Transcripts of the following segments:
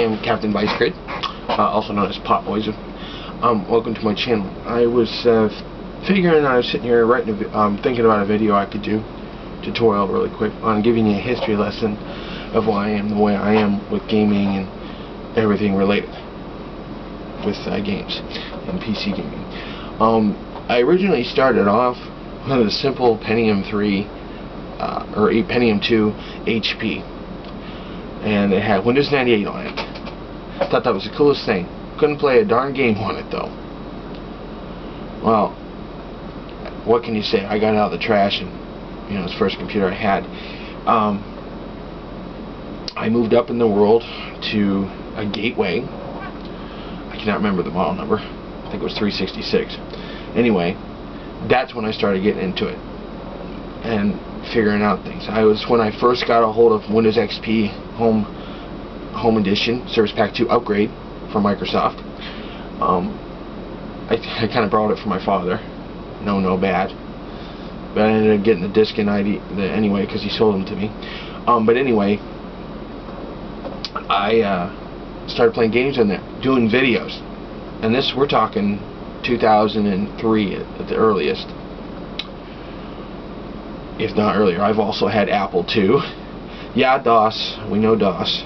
am Captain Vice Grid, also known as Pop Boys. Welcome to my channel. I was figuring, I was sitting here writing, thinking about a video I could do, tutorial really quick, on giving you a history lesson of why I am the way I am with gaming and everything related with games and PC gaming. I originally started off with a simple Pentium 3 or a Pentium 2 HP, and it had Windows 98 on it. I thought that was the coolest thing. Couldn't play a darn game on it though. Well, what can you say? I got it out of the trash, and it was the first computer I had. I moved up in the world to a Gateway. I cannot remember the model number. I think it was 366. Anyway, that's when I started getting into it and figuring out things. I was when I first got a hold of Windows XP Home Edition Service Pack 2 upgrade from Microsoft. I kind of borrowed it from my father. No bad. But I ended up getting the disc and ID anyway because he sold them to me. But anyway, I started playing games on there, doing videos, and this we're talking 2003 at the earliest, if not earlier. I've also had Apple II. Yeah, DOS. We know DOS.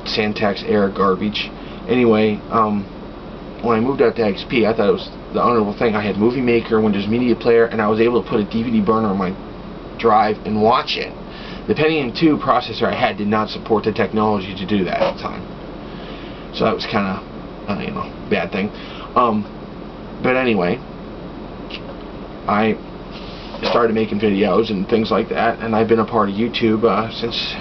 Santax era garbage. Anyway, when I moved out to XP, I thought it was the honorable thing. I had Movie Maker, Windows Media Player, and I was able to put a DVD burner on my drive and watch it. The Pentium 2 processor I had did not support the technology to do that at the time, so that was kind of bad thing. But anyway, I started making videos and things like that, and I've been a part of YouTube since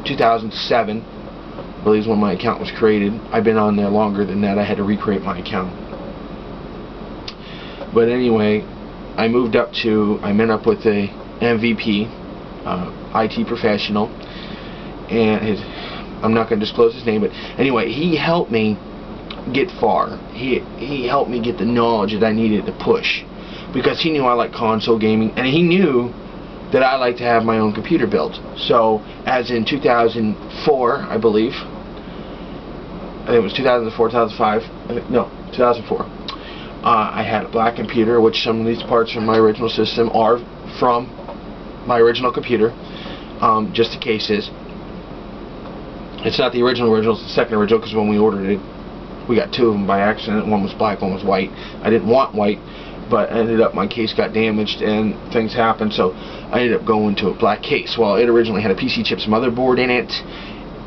2007. I believe is when my account was created. I've been on there longer than that. I had to recreate my account. But anyway, I met up with a MVP, IT professional, and I'm not going to disclose his name, but anyway, he helped me get far. He helped me get the knowledge that I needed to push, because he knew I like console gaming, and he knew that I like to have my own computer built. So, as in 2004, I believe, I think it was 2004, 2005, no, 2004, I had a black computer, which some of these parts from my original system are from my original computer. Just the case is, it's not the original, it's the second original, because when we ordered it, we got two of them by accident. One was black, one was white. I didn't want white, but ended up my case got damaged and things happened, so I ended up going to a black case. Well, it originally had a PC Chips motherboard in it,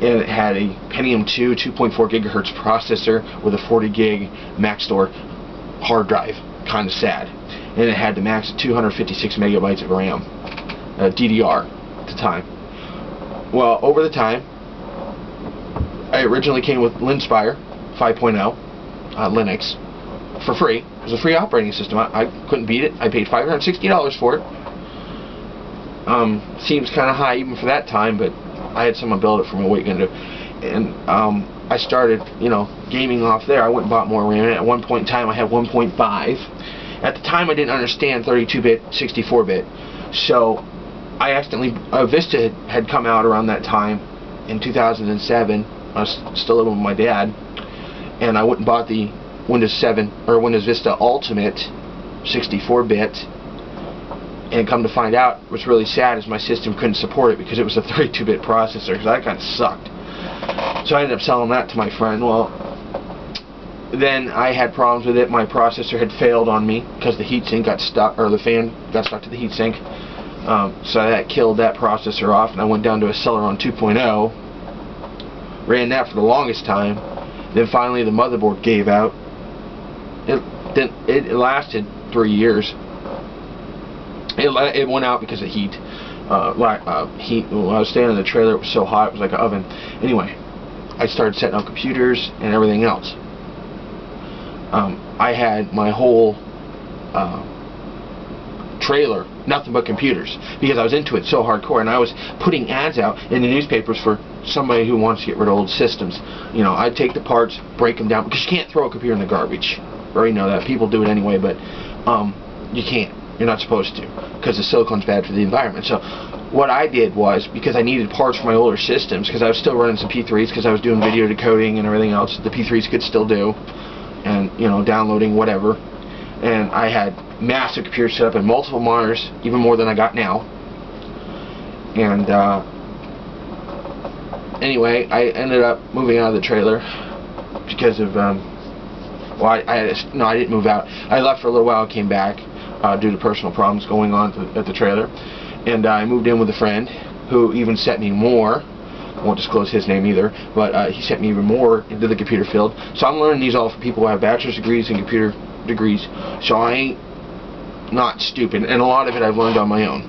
and it had a Pentium 2 2.4 gigahertz processor with a 40 gig Maxtor hard drive. Kind of sad. And it had the max 256 megabytes of RAM, DDR at the time. Well, over the time, I originally came with Linspire 5.0 Linux for free. It was a free operating system. I couldn't beat it. I paid $560 for it. Seems kind of high even for that time, but I had someone build it for me. What are you gonna do? And I started, gaming off there. I went and bought more RAM. At one point in time, I had 1.5. At the time, I didn't understand 32-bit, 64-bit. So I accidentally, Vista had come out around that time in 2007. I was still living with my dad, and I went and bought the Windows 7 or Windows Vista Ultimate 64-bit, and come to find out, what's really sad is my system couldn't support it because it was a 32-bit processor, because that kind of sucked. So I ended up selling that to my friend. Well, then I had problems with it. My processor had failed on me because the heatsink got stuck, or the fan got stuck to the heatsink. So that killed that processor off, and I went down to a Celeron 2.0. Ran that for the longest time. Then finally the motherboard gave out. It lasted 3 years. It went out because of heat. Heat. When I was staying in the trailer, it was so hot, it was like an oven. Anyway, I started setting up computers and everything else. I had my whole trailer nothing but computers, because I was into it so hardcore, and I was putting ads out in the newspapers for somebody who wants to get rid of old systems. I'd take the parts, break them down, because you can't throw a computer in the garbage. I already know that. People do it anyway, but you can't. You're not supposed to, because the silicone's bad for the environment. So what I did was, because I needed parts for my older systems, because I was still running some P3s, because I was doing video decoding and everything else the P3s could still do, and downloading whatever, and I had massive computers set up in multiple monitors, even more than I got now. And anyway, I ended up moving out of the trailer because of well, I didn't move out. I left for a little while and came back due to personal problems going on at the trailer, and I moved in with a friend who even sent me more. I won't disclose his name either, but he sent me even more into the computer field. So I'm learning these all from people who have bachelor's degrees and computer degrees. So I ain't not stupid, and a lot of it I've learned on my own.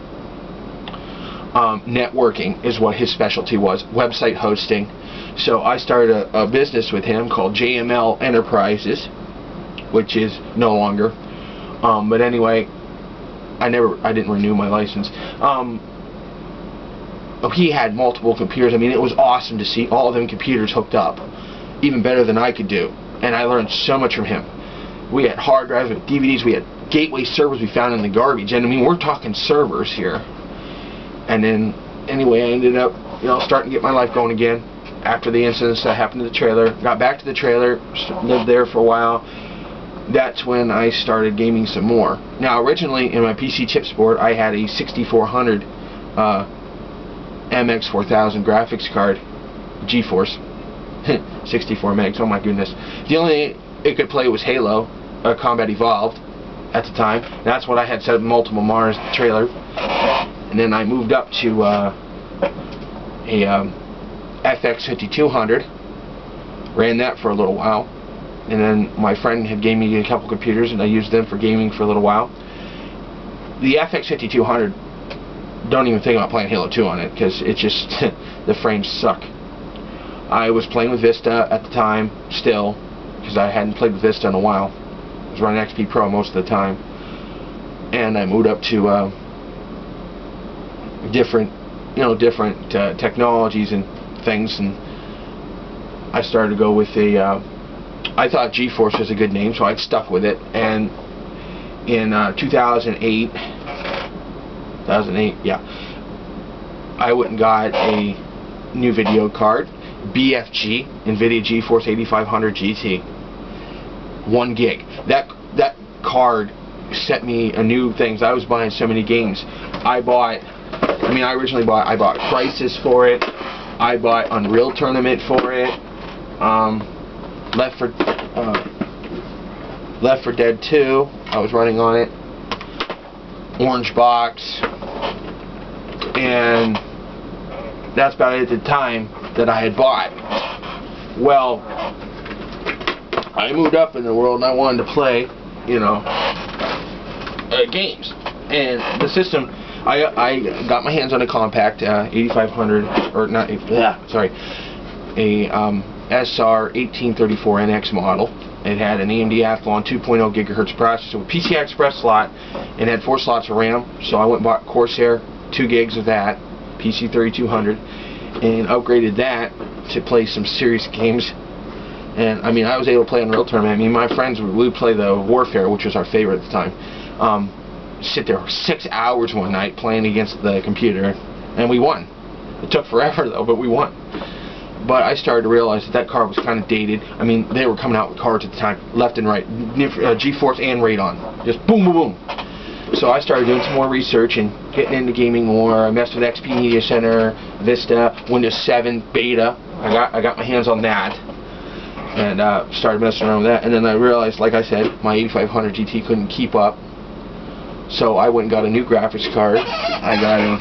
Networking is what his specialty was, website hosting. So I started a business with him called JML Enterprises, which is no longer. But anyway, I didn't renew my license. He had multiple computers. I mean, it was awesome to see all of them computers hooked up, even better than I could do. And I learned so much from him. We had hard drives, we had DVDs, we had gateway servers we found in the garbage. And I mean, we're talking servers here. And then, anyway, I ended up, starting to get my life going again after the incidents that happened to the trailer. Got back to the trailer, lived there for a while. That's when I started gaming some more. Now, originally, in my PC chips board, I had a 6400 MX4000 graphics card, GeForce, 64 megs, oh my goodness. The only thing it could play was Halo, Combat Evolved, at the time. That's what I had set up multiple monitors in the trailer. And then I moved up to a FX5200, ran that for a little while, and then my friend had gave me a couple computers and I used them for gaming for a little while. The FX5200, don't even think about playing Halo 2 on it, because it just, the frames suck. I was playing with Vista at the time, still, because I hadn't played with Vista in a while. I was running XP Pro most of the time. And I moved up to different technologies and things, and I started to go with I thought GeForce was a good name, so I stuck with it. And in 2008, yeah, I went and got a new video card, BFG, NVIDIA GeForce 8500 GT, 1 gig. That card set me a new things. I was buying so many games. I bought Crysis for it. I bought Unreal Tournament for it. Left 4 Dead 2. I was running on it. Orange Box. And that's about it at the time that I had bought. Well, I moved up in the world and I wanted to play, games. And the system, I got my hands on a compact 8500, or not, sorry, a SR 1834NX model. It had an AMD Athlon 2.0 gigahertz processor with PCI Express slot, and had 4 slots of RAM. So I went and bought Corsair 2 gigs of that, PC 3200, and upgraded that to play some serious games. And I mean, I was able to play Unreal Tournament. I mean, my friends would play the Warfare, which was our favorite at the time. Sit there 6 hours one night playing against the computer, and we won. It took forever though, but we won. But I started to realize that card was kind of dated. I mean, they were coming out with cards at the time, left and right, GeForce and Radeon, just boom, boom, boom. So I started doing some more research and getting into gaming more. I messed with XP Media Center, Vista, Windows 7 Beta. I got my hands on that, and started messing around with that. And then I realized, like I said, my 8500 GT couldn't keep up. So I went and got a new graphics card. I got a,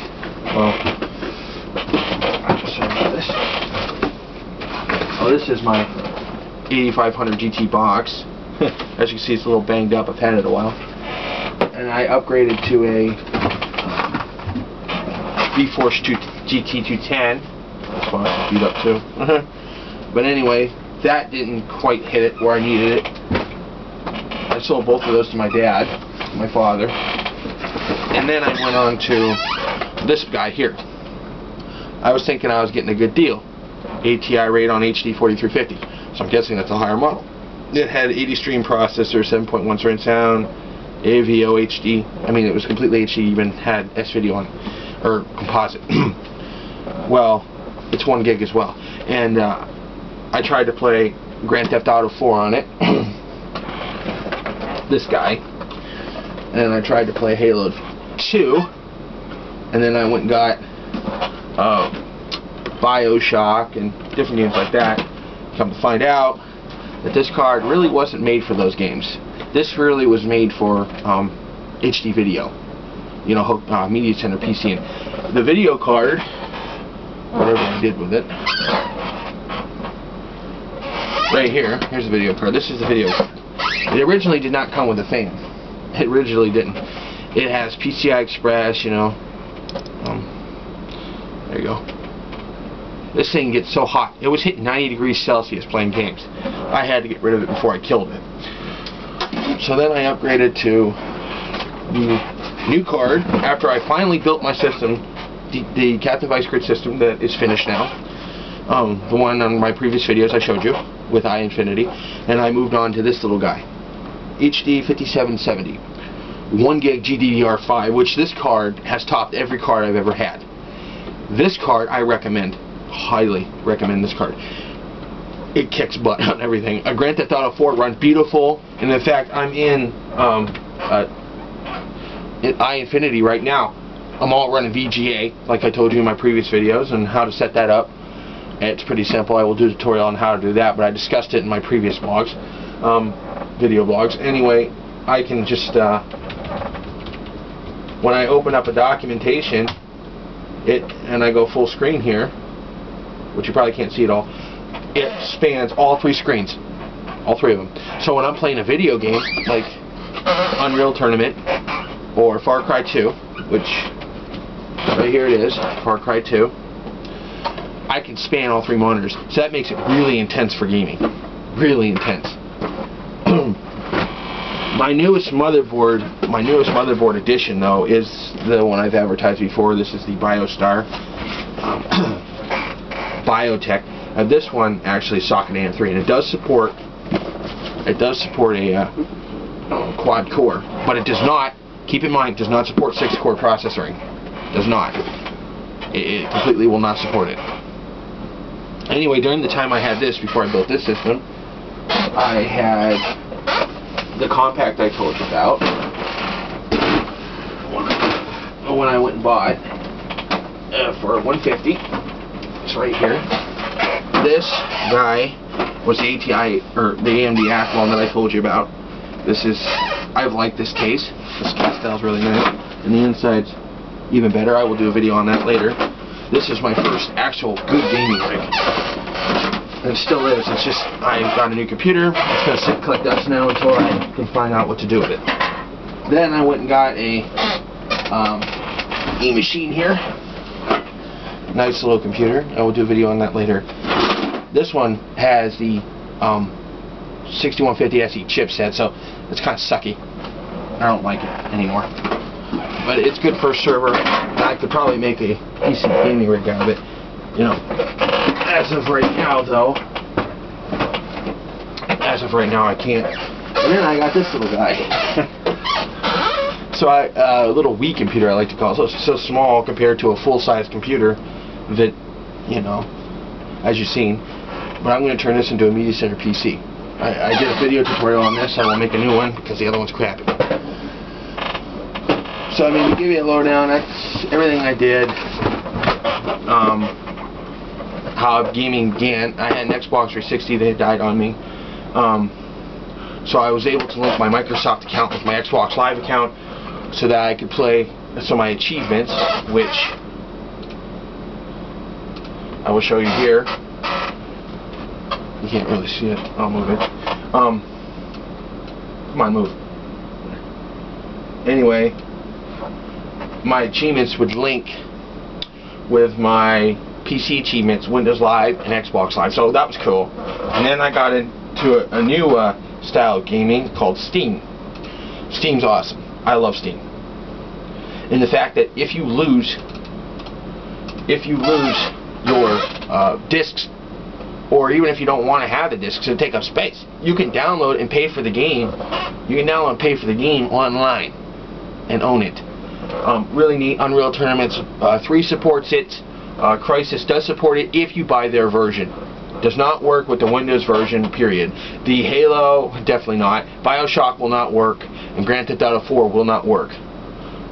this is my 8500 GT box. As you can see, it's a little banged up. I've had it a while. And I upgraded to a GeForce GT210. That's why I beat up too. But anyway, that didn't quite hit it where I needed it. I sold both of those to my dad, my father. And then I went on to this guy here. I was thinking I was getting a good deal. ATI Radeon HD 4350. So I'm guessing that's a higher model. It had 80 stream processor, 7.1 surround sound, AVO HD. I mean, it was completely HD, even had S-Video on it, or composite. Well, it's 1 gig as well. And I tried to play Grand Theft Auto 4 on it. This guy. And I tried to play Halo 2. And then I went and got BioShock and different games like that. Come to find out that this card really wasn't made for those games. This really was made for HD video, you know, Media Center PC. And the video card, whatever I did with it, right here, here's the video card. This is the video card. It originally did not come with a fan. It originally didn't. It has PCI Express, you know. There you go. This thing gets so hot. It was hitting 90 degrees Celsius playing games. I had to get rid of it before I killed it. So then I upgraded to the new card after I finally built my system, the Captain Vice Grid system that is finished now. The one on my previous videos I showed you with iInfinity, and I moved on to this little guy, HD 5770, 1 gig GDDR5, which this card has topped every card I've ever had. This card I recommend, highly recommend this card. It kicks butt on everything. Grand Theft Auto 4 runs beautiful, and in fact I'm in iInfinity right now. I'm all running VGA, like I told you in my previous videos, and how to set that up. It's pretty simple. I will do a tutorial on how to do that, but I discussed it in my previous blogs, video blogs. Anyway, I can just, when I open up a documentation, and I go full screen here, which you probably can't see at all, it spans all 3 screens, all 3 of them. So when I'm playing a video game, like Unreal Tournament, or Far Cry 2, which, right here it is, Far Cry 2, I can span all 3 monitors. So that makes it really intense for gaming. Really intense. My newest motherboard edition, though, is the one I've advertised before. This is the BioStar Biotech. This one actually is socket AM3, and it does support a quad core, but it does not. Keep in mind, it does not support 6-core processing. Does not. It completely will not support it. Anyway, during the time I had this, before I built this system, I had the compact I told you about. When I went and bought for $150. It's right here. This guy was the ATI or the AMD Athlon that I told you about. This is, I've liked this case. This case style's really nice, and the inside's even better. I will do a video on that later. This is my first actual good gaming rig. And it still is. It's just, I've got a new computer. It's going to sit and collect dust now until I can find out what to do with it. Then I went and got a machine here. Nice little computer. I will do a video on that later. This one has the 6150 SE chipset, so it's kind of sucky. I don't like it anymore. But it's good for a server. I could probably make a decent gaming rig out of it. You know, as of right now, though, I can't. And then I got this little guy. So a little Wii computer, I like to call it. So it's so small compared to a full-size computer that, you know, as you've seen. But I'm going to turn this into a Media Center PC. I did a video tutorial on this. I will make a new one because the other one's crappy. So, I mean, to give you a lowdown, that's everything I did. How gaming began. I had an Xbox 360 that had died on me. So I was able to link my Microsoft account with my Xbox Live account so that I could play some of my achievements, which I will show you here. You can't really see it. I'll move it. Come on, move. Anyway, my achievements would link with my PC achievements, Windows Live and Xbox Live, so that was cool. And then I got into a new style of gaming called Steam. Steam's awesome. I love Steam. And the fact that if you lose your discs or even if you don't want to have the discs to take up space, you can download and pay for the game. You can download and pay for the game online and own it. Really neat. Unreal Tournaments 3 supports it. Crysis does support it if you buy their version. Does not work with the Windows version, period. The Halo, definitely not. BioShock will not work, and Grand Theft Auto 4 will not work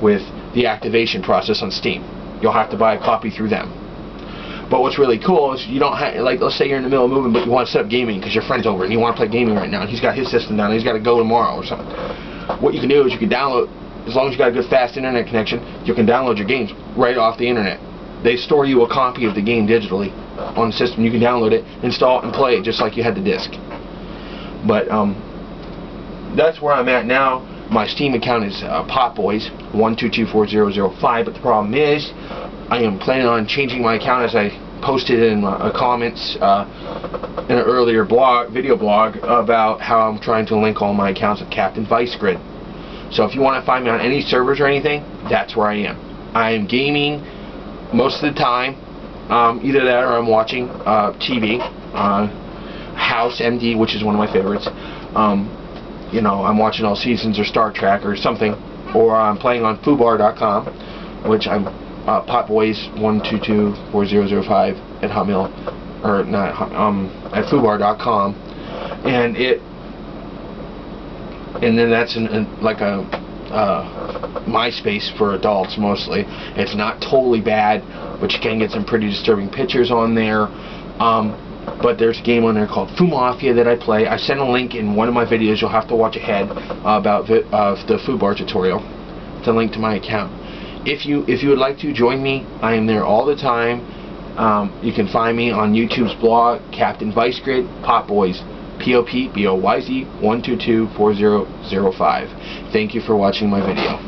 with the activation process on Steam. You'll have to buy a copy through them. But what's really cool is you don't have, like, let's say you're in the middle of moving, but you want to set up gaming because your friend's over and you want to play gaming right now, and he's got his system down, and he's got to go tomorrow or something. What you can do is you can download, as long as you got a good fast internet connection, you can download your games right off the internet. They store you a copy of the game digitally on the system. You can download it, install it, and play it just like you had the disc. But that's where I'm at now. My Steam account is PopBoys12240005, but the problem is I am planning on changing my account, as I posted in comments in an earlier video blog about how I'm trying to link all my accounts with Captain Vice Grid. So if you want to find me on any servers or anything, that's where I am. I am gaming most of the time, either that or I'm watching TV, House MD, which is one of my favorites. You know, I'm watching all seasons or Star Trek or something, or I'm playing on Fubar.com, which I'm potboys12240005 at Hotmail, or not at Fubar.com, and then that's like a MySpace for adults mostly. It's not totally bad, but you can get some pretty disturbing pictures on there. But there's a game on there called Foo Mafia that I play. I sent a link in one of my videos. You'll have to watch ahead about the Fubar tutorial. It's a link to my account. If you would like to join me, I am there all the time. You can find me on YouTube's blog, Captain Vice Grid, Popboys, POPBOYZ 1224005. Thank you for watching my video.